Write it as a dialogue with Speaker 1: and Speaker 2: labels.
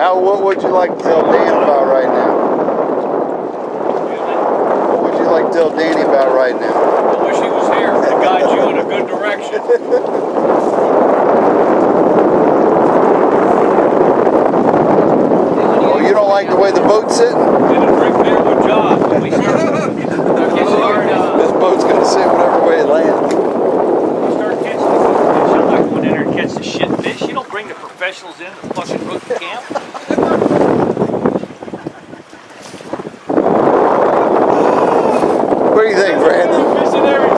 Speaker 1: Al, what would you like to tell Dan about right now? What would you like to tell Danny about right now?
Speaker 2: I wish he was here to guide you in a good direction.
Speaker 1: Oh, you don't like the way the boat's sitting?
Speaker 2: Did a drink beer with John.
Speaker 1: This boat's gonna sit whatever way it lands.
Speaker 2: Start catching the good fish. I'm not going in there and catch the shit fish. You don't bring the professionals in to fucking rookie camp.
Speaker 1: What do you think, Brandon?
Speaker 2: Fishing every